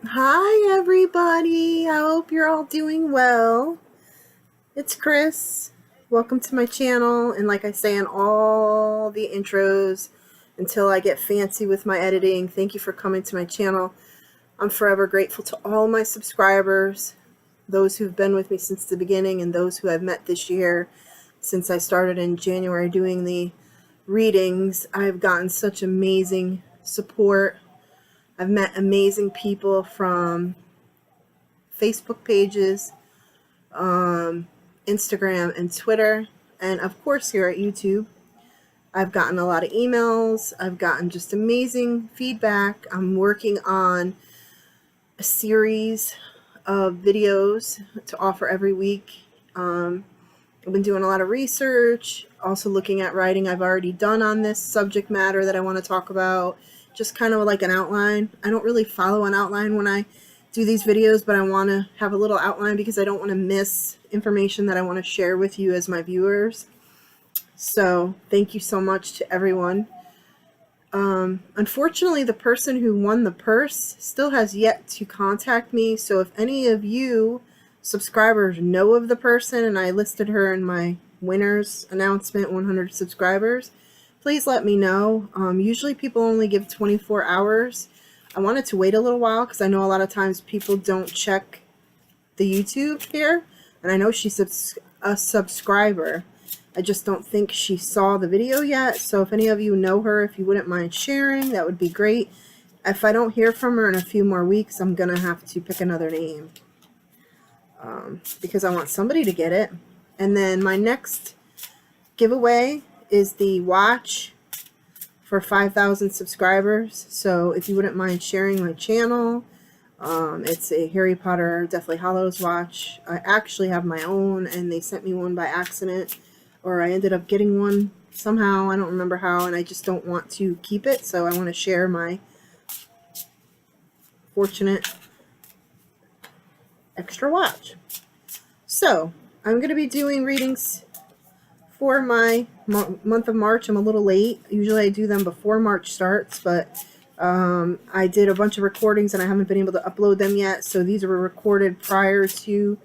Hi, everybody. I hope you're all doing well. It's Chris. Welcome to my channel. And like I say in all the intros, until I get fancy with my editing, thank you for coming to my channel. I'm forever grateful to all my subscribers, those who've been with me since the beginning and those who I've met this year since I started in January doing the readings. I've gotten such amazing support. I've met amazing people from Facebook pages, Instagram, and Twitter, and of course here at YouTube. I've gotten a lot of emails. I've gotten just amazing feedback. I'm working on a series of videos to offer every week. I've been doing a lot of research, also looking at writing I've already done on this subject matter that I want to talk about, just kind of like an outline. I don't really follow an outline when I do these videos, but I want to have a little outline because I don't want to miss information that I want to share with you as my viewers. So thank you so much to everyone. Unfortunately, the person who won the purse still has yet to contact me. So if any of you subscribers know of the person, and I listed her in my winners announcement, 100 subscribers, please let me know. Usually people only give 24 hours. I wanted to wait a little while because I know a lot of times people don't check the YouTube here, and I know she's a subscriber. I just don't think she saw the video yet. So if any of you know her, if you wouldn't mind sharing, that would be great. If I don't hear from her in a few more weeks, I'm going to have to pick another name because I want somebody to get it. And then my next giveaway is the watch for 5,000 subscribers. So if you wouldn't mind sharing my channel, it's a Harry Potter Deathly Hallows watch. I actually have my own, and they sent me one by accident, or I ended up getting one somehow. I don't remember how, and I just don't want to keep it, so I want to share my fortunate extra watch. So I'm going to be doing readings for my month of March. I'm a little late. Usually I do them before March starts, but I did a bunch of recordings and I haven't been able to upload them yet. So these were recorded prior to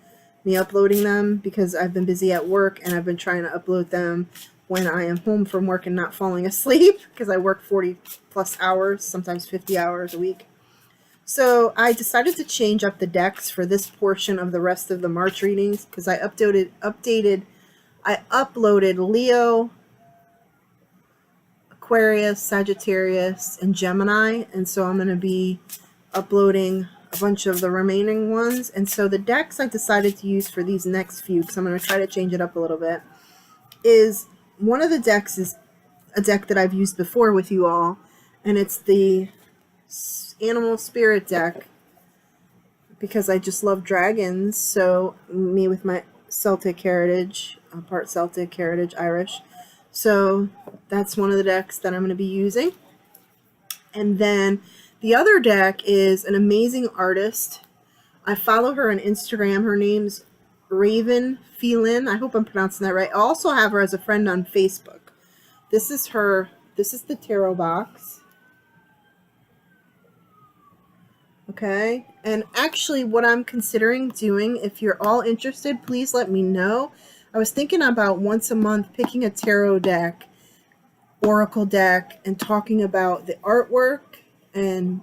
me uploading them because I've been busy at work and I've been trying to upload them when I am home from work and not falling asleep because I work 40 plus hours, sometimes 50 hours a week. So I decided to change up the decks for this portion of the rest of the March readings because I uploaded Leo, Aquarius, Sagittarius, and Gemini, and so I'm going to be uploading a bunch of the remaining ones. And so the decks I decided to use for these next few, because I'm going to try to change it up a little bit, is one of the decks is a deck that I've used before with you all, and it's the Animal Spirit deck because I just love dragons. So me with my Celtic heritage, part Celtic heritage, Irish. So that's one of the decks that I'm going to be using. And then the other deck is an amazing artist. I follow her on Instagram. Her name's Raven Phelan. I hope I'm pronouncing that right. I also have her as a friend on Facebook. This is her. This is the tarot box. Okay. And actually what I'm considering doing, if you're all interested, please let me know. I was thinking about once a month picking a tarot deck, oracle deck, and talking about the artwork and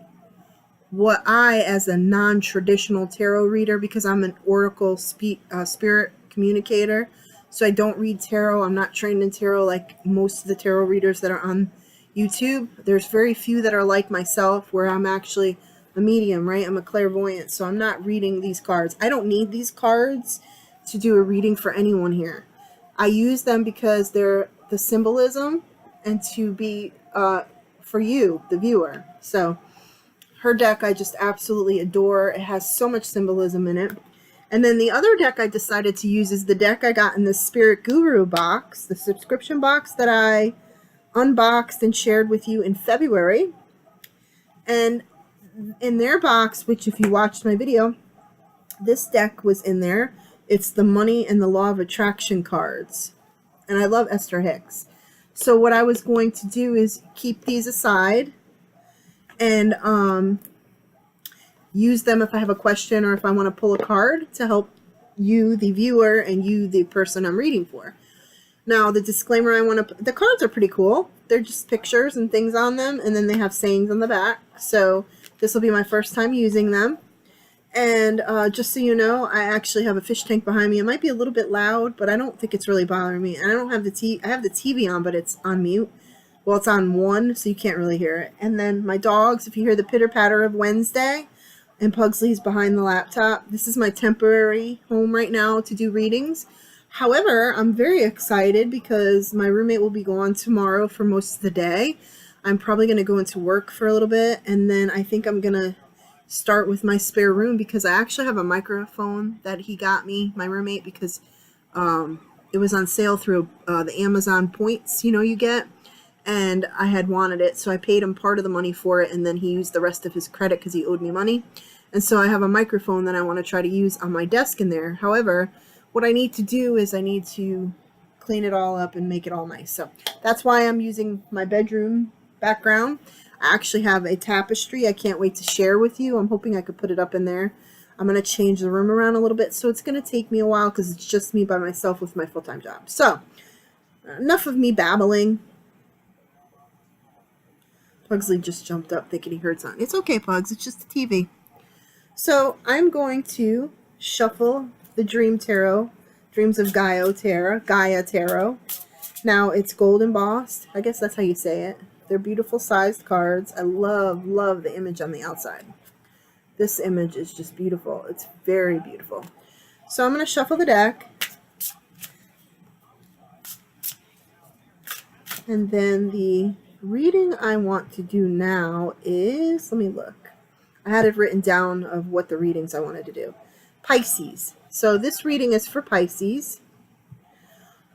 what I, as a non-traditional tarot reader, because I'm an oracle spirit communicator, so I don't read tarot. I'm not trained in tarot like most of the tarot readers that are on YouTube. There's very few that are like myself, where I'm actually a medium, right? I'm a clairvoyant, so I'm not reading these cards. I don't need these cards to do a reading for anyone here. I use them because they're the symbolism and to be for you, the viewer. So her deck I just absolutely adore. It has so much symbolism in it. And then the other deck I decided to use is the deck I got in the Spirit Guru box, the subscription box that I unboxed and shared with you in February. And in their box, which if you watched my video, this deck was in there. It's the Money and the Law of Attraction cards. And I love Esther Hicks. So what I was going to do is keep these aside. And use them if I have a question or if I want to pull a card to help you, the viewer, and you, the person I'm reading for. Now, the disclaimer I want to... The cards are pretty cool. They're just pictures and things on them, and then they have sayings on the back. So this will be my first time using them. And just so you know, I actually have a fish tank behind me. It might be a little bit loud, but I don't think it's really bothering me. And I don't have the I have the TV on, but it's on mute. Well, it's on 1, so you can't really hear it. And then my dogs, if you hear the pitter-patter of Wednesday, and Pugsley's behind the laptop. This is my temporary home right now to do readings. However, I'm very excited because my roommate will be gone tomorrow for most of the day. I'm probably going to go into work for a little bit, and then I think I'm going to start with my spare room because I actually have a microphone that he got me, my roommate, because it was on sale through the Amazon points, you get. And I had wanted it, so I paid him part of the money for it, and then he used the rest of his credit because he owed me money. And so I have a microphone that I want to try to use on my desk in there. However, what I need to do is I need to clean it all up and make it all nice. So that's why I'm using my bedroom background. I actually have a tapestry I can't wait to share with you. I'm hoping I could put it up in there. I'm going to change the room around a little bit, so it's going to take me a while because it's just me by myself with my full-time job. So enough of me babbling. Pugsley just jumped up thinking he heard something. It's okay, Pugs. It's just the TV. So I'm going to shuffle the Dream Tarot, Dreams of Gaia Tarot. Now it's gold embossed. I guess that's how you say it. They're beautiful sized cards. I love the image on the outside. This image is just beautiful. It's very beautiful. So I'm going to shuffle the deck. And then the reading I want to do now is, let me look. I had it written down of what the readings I wanted to do. Pisces. So this reading is for Pisces.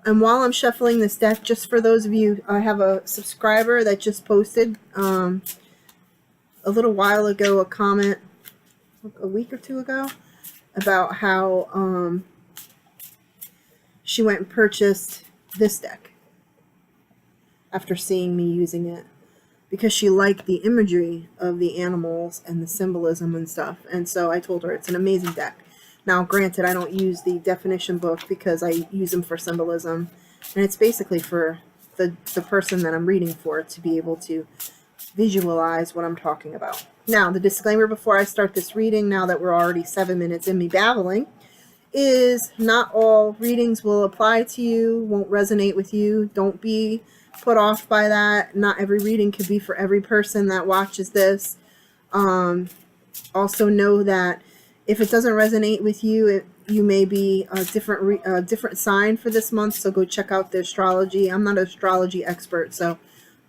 And while I'm shuffling this deck, just for those of you, I have a subscriber that just posted a little while ago a comment, a week or two ago, about how she went and purchased this deck after seeing me using it because she liked the imagery of the animals and the symbolism and stuff. And so I told her it's an amazing deck. Now, granted, I don't use the definition book because I use them for symbolism. And it's basically for the person that I'm reading for to be able to visualize what I'm talking about. Now, the disclaimer before I start this reading, now that we're already 7 minutes in me babbling, is not all readings will apply to you, won't resonate with you. Don't be put off by that. Not every reading could be for every person that watches this. Also know that if it doesn't resonate with you, you may be a different sign for this month, so go check out the astrology. I'm not an astrology expert, so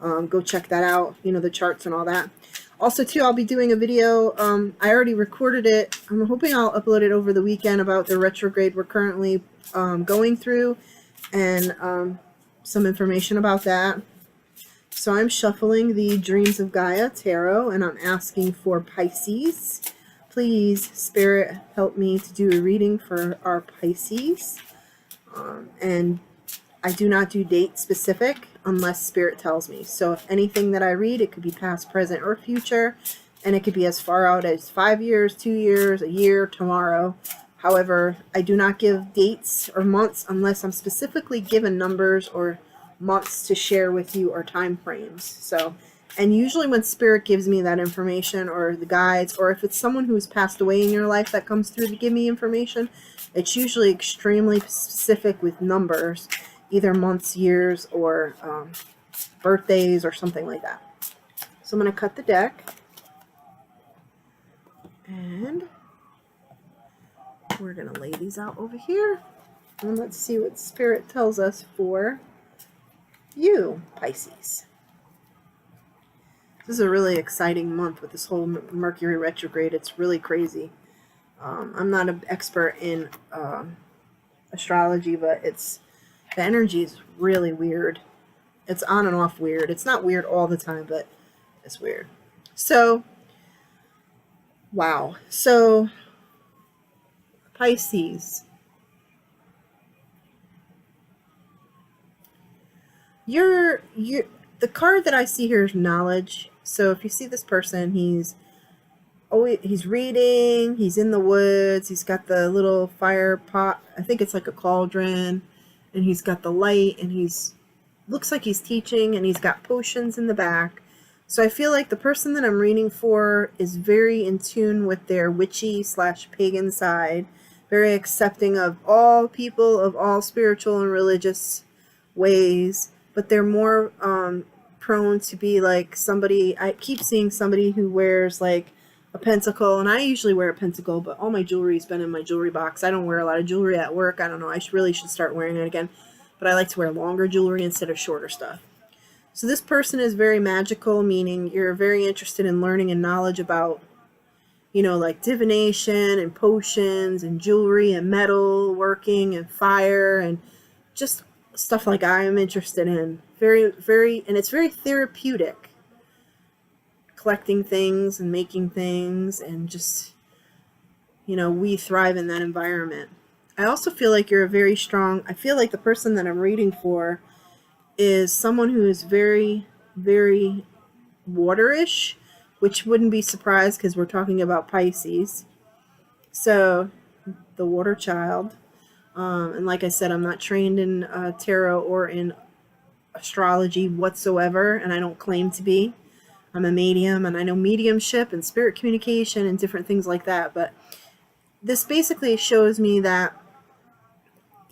go check that out, the charts and all that. Also, too, I'll be doing a video. I already recorded it. I'm hoping I'll upload it over the weekend about the retrograde we're currently going through, and some information about that. So I'm shuffling the Dreams of Gaia Tarot, and I'm asking for Pisces. Please, Spirit, help me to do a reading for our Pisces. And I do not do date specific unless Spirit tells me. So if anything that I read, it could be past, present, or future. And it could be as far out as 5 years, 2 years, a year, tomorrow. However, I do not give dates or months unless I'm specifically given numbers or months to share with you or time frames. So, and usually when Spirit gives me that information or the guides, or if it's someone who's passed away in your life that comes through to give me information, it's usually extremely specific with numbers, either months, years, or birthdays or something like that. So I'm going to cut the deck. And we're going to lay these out over here. And let's see what Spirit tells us for you, Pisces. This is a really exciting month with this whole Mercury retrograde. It's really crazy. I'm not an expert in astrology, but the energy is really weird. It's on and off weird. It's not weird all the time, but it's weird. So, wow. So, Pisces. The card that I see here is knowledge. So if you see this person, he's he's reading, he's in the woods, he's got the little fire pot, I think it's like a cauldron, and he's got the light, and he's looks like he's teaching, and he's got potions in the back. So I feel like the person that I'm reading for is very in tune with their witchy / pagan side, very accepting of all people of all spiritual and religious ways, but they're more prone to be like somebody. I keep seeing somebody who wears like a pentacle, and I usually wear a pentacle, but all my jewelry's been in my jewelry box. I don't wear a lot of jewelry at work. I don't know. I really should start wearing it again, but I like to wear longer jewelry instead of shorter stuff. So this person is very magical, meaning you're very interested in learning and knowledge about, like divination and potions and jewelry and metal working and fire and just stuff like I am interested in. Very, very, and it's very therapeutic. Collecting things and making things and just, we thrive in that environment. I also feel like you're I feel like the person that I'm reading for is someone who is very, very waterish, which wouldn't be surprised because we're talking about Pisces. So, the water child. And like I said, I'm not trained in tarot or in astrology whatsoever, and I don't claim to be. I'm a medium, and I know mediumship and spirit communication and different things like that. But this basically shows me that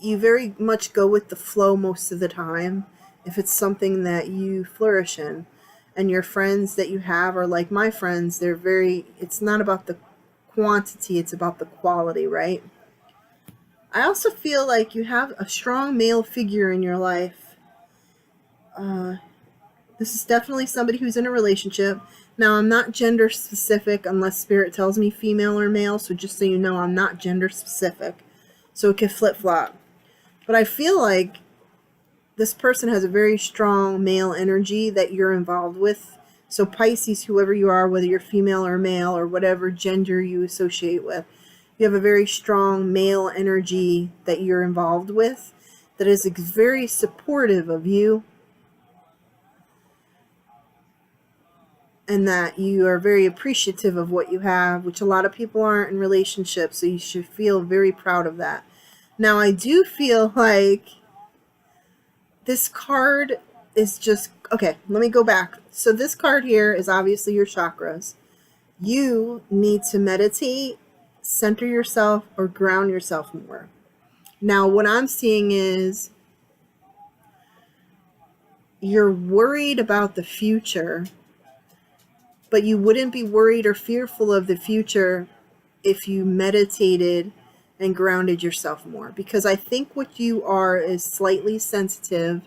you very much go with the flow most of the time if it's something that you flourish in. And your friends that you have are like my friends. It's not about the quantity, it's about the quality, right? I also feel like you have a strong male figure in your life. This is definitely somebody who's in a relationship. Now, I'm not gender specific unless spirit tells me female or male, so just so you know, I'm not gender specific. So it could flip-flop. But I feel like this person has a very strong male energy that you're involved with. So Pisces, whoever you are, whether you're female or male or whatever gender you associate with, you have a very strong male energy that you're involved with that is very supportive of you, and that you are very appreciative of what you have, which a lot of people aren't in relationships, so you should feel very proud of that. Now, I do feel like this card is just... Okay, let me go back. So this card here is obviously your chakras. You need to meditate, center yourself, or ground yourself more. Now, what I'm seeing is you're worried about the future, but you wouldn't be worried or fearful of the future if you meditated and grounded yourself more. Because I think what you are is slightly sensitive,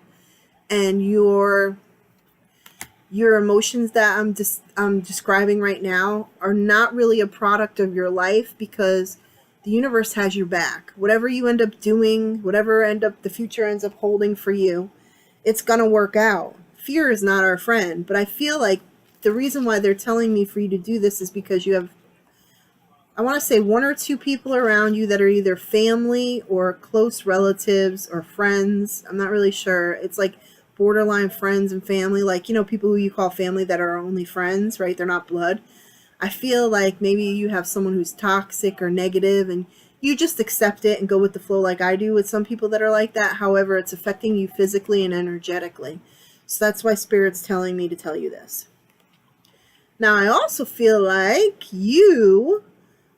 and your emotions that I'm describing right now are not really a product of your life, because the universe has your back. Whatever you end up doing, whatever the future ends up holding for you, it's going to work out. Fear is not our friend, but I feel like the reason why they're telling me for you to do this is because you have, I want to say, one or two people around you that are either family or close relatives or friends. I'm not really sure. It's like borderline friends and family, like, people who you call family that are only friends, right? They're not blood. I feel like maybe you have someone who's toxic or negative, and you just accept it and go with the flow like I do with some people that are like that. However, it's affecting you physically and energetically. So that's why Spirit's telling me to tell you this. Now, I also feel like you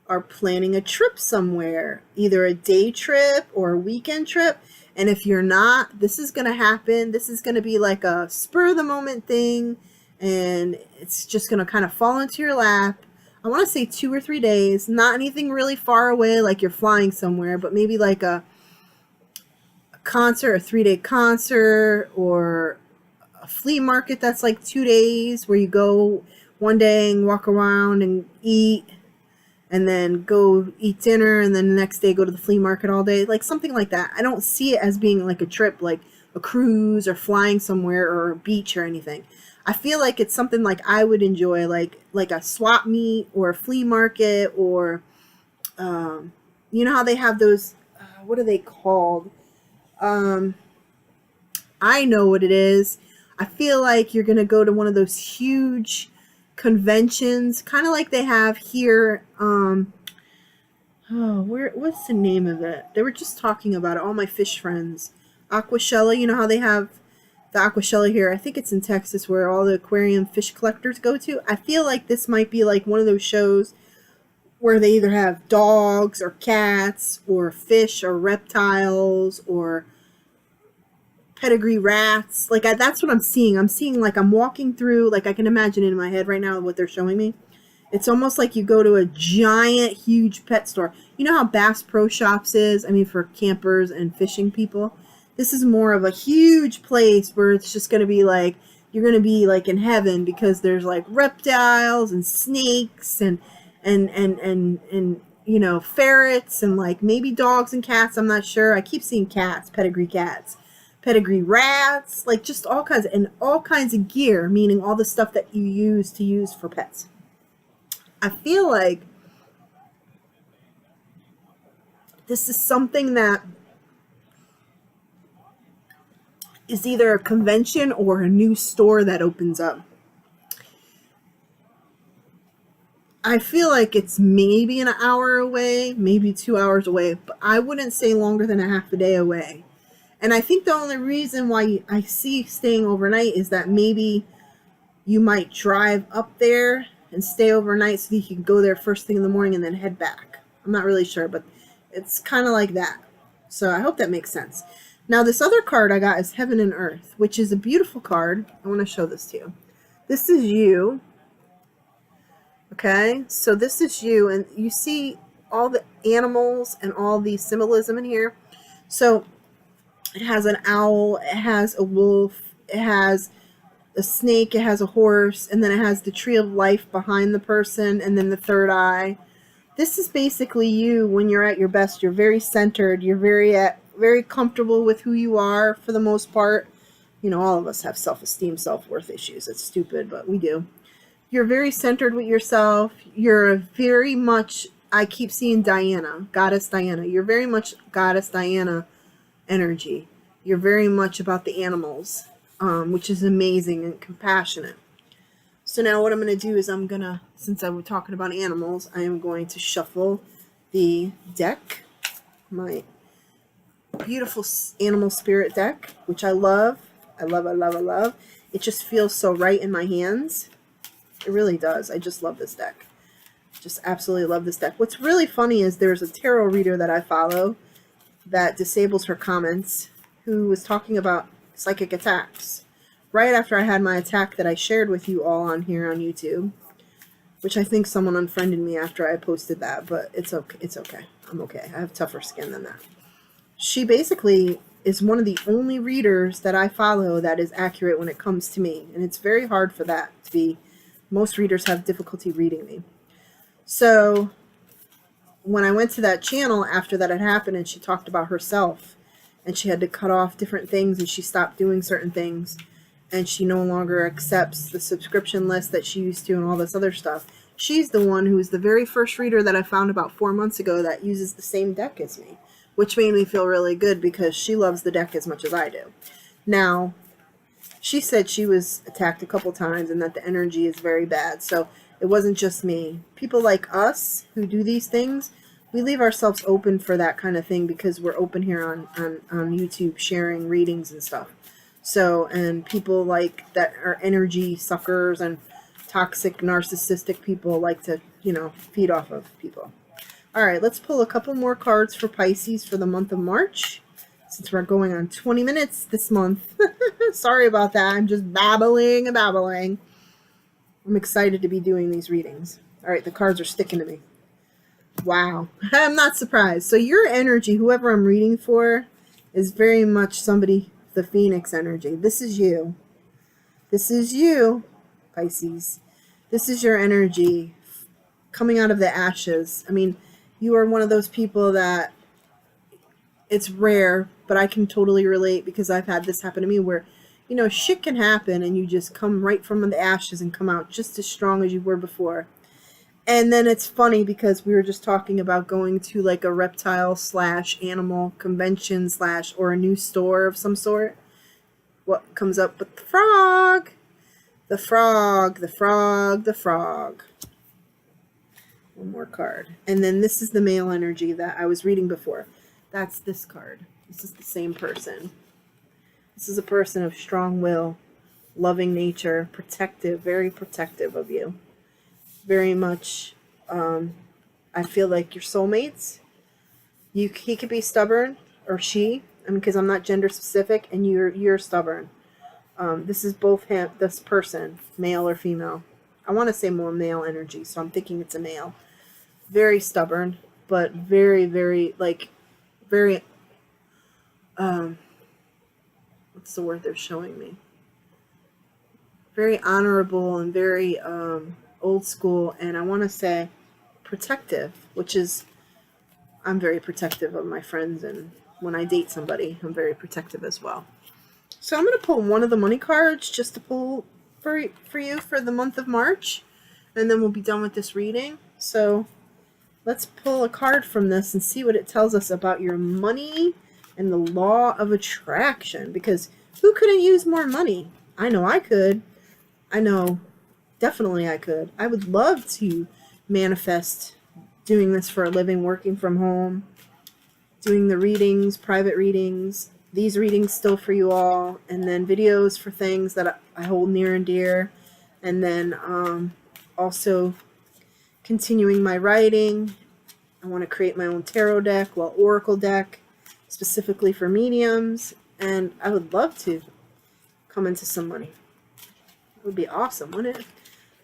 are planning a trip somewhere, either a day trip or a weekend trip. And if you're not, this is going to happen. This is going to be like a spur of the moment thing, and it's just going to kind of fall into your lap. I want to say 2 or 3 days, not anything really far away like you're flying somewhere, but maybe like a concert, a 3-day concert, or a flea market that's like 2 days where you go one day and walk around and eat, and then go eat dinner, and then the next day go to the flea market all day, like something like that. I don't see it as being like a trip, like a cruise or flying somewhere or a beach or anything. I feel like it's something like I would enjoy, like a swap meet or a flea market, or you know how they have those, what are they called? I know what it is. I feel like you're going to go to one of those huge conventions, kind of like they have here. What's the name of it? They were just talking about it, all my fish friends. Aquashella, you know how they have the Aquashella here? I think it's in Texas where all the aquarium fish collectors go to. I feel like this might be like one of those shows where they either have dogs or cats or fish or reptiles or pedigree rats. Like that's what I'm seeing. I'm seeing like I'm walking through, like I can imagine in my head right now what they're showing me. It's almost like you go to a giant, huge pet store. You know how Bass Pro Shops is? I mean, for campers and fishing people. This is more of a huge place where it's just going to be like, you're going to be like in heaven because there's like reptiles and snakes and you know, ferrets and like maybe dogs and cats. I'm not sure. I keep seeing cats, pedigree rats, like just all kinds of gear, meaning all the stuff that you use for pets. I feel like this is something that is either a convention or a new store that opens up. I feel like it's maybe an hour away, maybe 2 hours away, but I wouldn't say longer than a half a day away. And I think the only reason why I see staying overnight is that maybe you might drive up there and stay overnight so you can go there first thing in the morning and then head back. I'm not really sure, but it's kind of like that. So I hope that makes sense. Now this other card I got is Heaven and Earth, which is a beautiful card. I want to show this to you. This is you. Okay, so this is you, and you see all the animals and all the symbolism in here. So it has an owl, it has a wolf, it has a snake, it has a horse, and then it has the tree of life behind the person, and then the third eye. This is basically you when you're at your best. You're very centered. You're very comfortable with who you are for the most part. You know, all of us have self-esteem, self-worth issues. It's stupid, but we do. You're very centered with yourself. You're very much, I keep seeing Diana, Goddess Diana. You're very much Goddess Diana energy. You're very much about the animals, which is amazing and compassionate. So now what I'm going to do is since I was talking about animals, I am going to shuffle the deck, my beautiful animal spirit deck, which I love. I love. It just feels so right in my hands. It really does. I just love this deck. Just absolutely love this deck. What's really funny is there's a tarot reader that I follow that disables her comments who was talking about psychic attacks right after I had my attack that I shared with you all on here on YouTube, which I think someone unfriended me after I posted that, but it's okay. It's okay. I'm okay. I have tougher skin than that. She basically is one of the only readers that I follow that is accurate when it comes to me, and it's very hard for that to be. Most readers have difficulty reading me. So when I went to that channel after that had happened and she talked about herself and she had to cut off different things and she stopped doing certain things and she no longer accepts the subscription list that she used to and all this other stuff. She's the one who is the very first reader that I found about 4 months ago that uses the same deck as me, which made me feel really good because she loves the deck as much as I do. Now, she said she was attacked a couple times and that the energy is very bad. So it wasn't just me. People like us who do these things, we leave ourselves open for that kind of thing because we're open here on YouTube sharing readings and stuff. So, and people like that are energy suckers and toxic, narcissistic people like to, you know, feed off of people. All right, let's pull a couple more cards for Pisces for the month of March. Since we're going on 20 minutes this month. Sorry about that. I'm just babbling. I'm excited to be doing these readings. All right, the cards are sticking to me. Wow. I'm not surprised. So your energy, whoever I'm reading for, is very much somebody, the Phoenix energy. This is you. This is you, Pisces. This is your energy coming out of the ashes. I mean, you are one of those people that it's rare, but I can totally relate because I've had this happen to me where, you know, shit can happen and you just come right from the ashes and come out just as strong as you were before. And then it's funny because we were just talking about going to like a reptile / animal convention or a new store of some sort. What comes up with the frog? The frog, the frog, the frog. One more card. And then this is the male energy that I was reading before. That's this card. This is the same person. This is a person of strong will, loving nature, protective, very protective of you. Very much, I feel like your soulmates. He could be stubborn, or she, because I'm not gender specific, and you're stubborn. This is both him, this person, male or female. I want to say more male energy, so I'm thinking it's a male. Very stubborn, but very, very, very, what's the word they're showing me? Very honorable and very old school, and I want to say protective, which is, I'm very protective of my friends, and when I date somebody, I'm very protective as well. So I'm going to pull one of the money cards just to pull for you for the month of March, and then we'll be done with this reading. So let's pull a card from this and see what it tells us about your money and the law of attraction, because who couldn't use more money? I know I could. I know definitely I could. I would love to manifest doing this for a living, working from home, doing the readings, private readings, these readings still for you all, and then videos for things that I hold near and dear, and then also continuing my writing. I want to create my own tarot deck, oracle deck, specifically for mediums, and I would love to come into some money. It would be awesome, wouldn't it?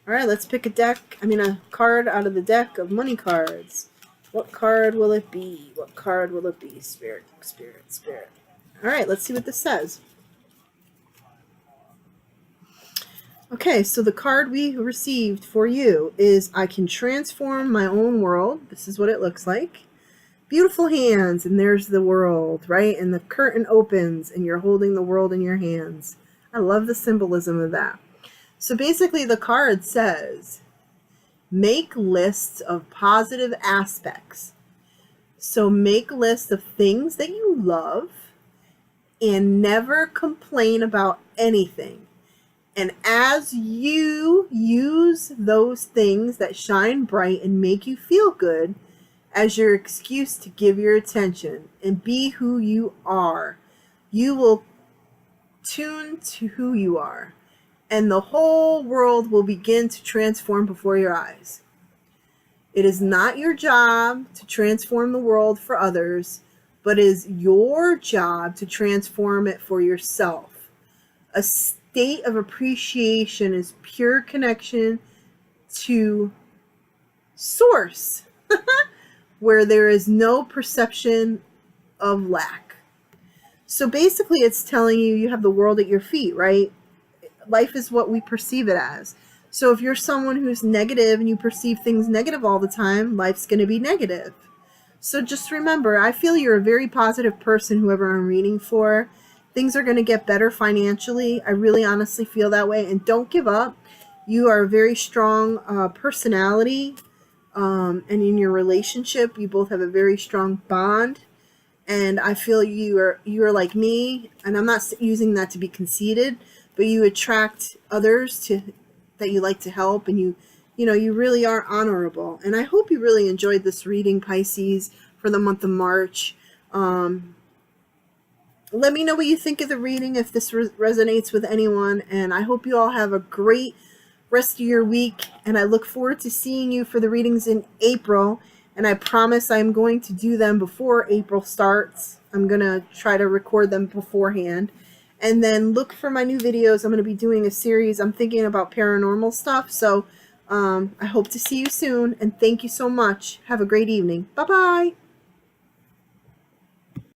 All right, let's pick a card out of the deck of money cards. What card will it be? What card will it be? Spirit, spirit, spirit. All right, let's see what this says. Okay, so the card we received for you is I can transform my own world. This is what it looks like. Beautiful hands, and there's the world, right? And the curtain opens, and you're holding the world in your hands. I love the symbolism of that. So basically the card says, make lists of positive aspects. So make lists of things that you love and never complain about anything. And as you use those things that shine bright and make you feel good as your excuse to give your attention and be who you are, you will tune to who you are, and the whole world will begin to transform before your eyes. It is not your job to transform the world for others, but it is your job to transform it for yourself. A state of appreciation is pure connection to source, where there is no perception of lack. So basically it's telling you you have the world at your feet, right? Life is what we perceive it as. So if you're someone who's negative and you perceive things negative all the time, life's going to be negative. So just remember, I feel you're a very positive person, whoever I'm reading for. Things are going to get better financially. I really honestly feel that way. And don't give up. You are a very strong personality. And in your relationship, you both have a very strong bond. And I feel you are like me. And I'm not using that to be conceited, but you attract others that you like to help, and you really are honorable. And I hope you really enjoyed this reading, Pisces, for the month of March. Let me know what you think of the reading, if this resonates with anyone, and I hope you all have a great rest of your week, and I look forward to seeing you for the readings in April, and I promise I'm going to do them before April starts. I'm going to try to record them beforehand. And then look for my new videos. I'm going to be doing a series. I'm thinking about paranormal stuff. So I hope to see you soon. And thank you so much. Have a great evening. Bye-bye.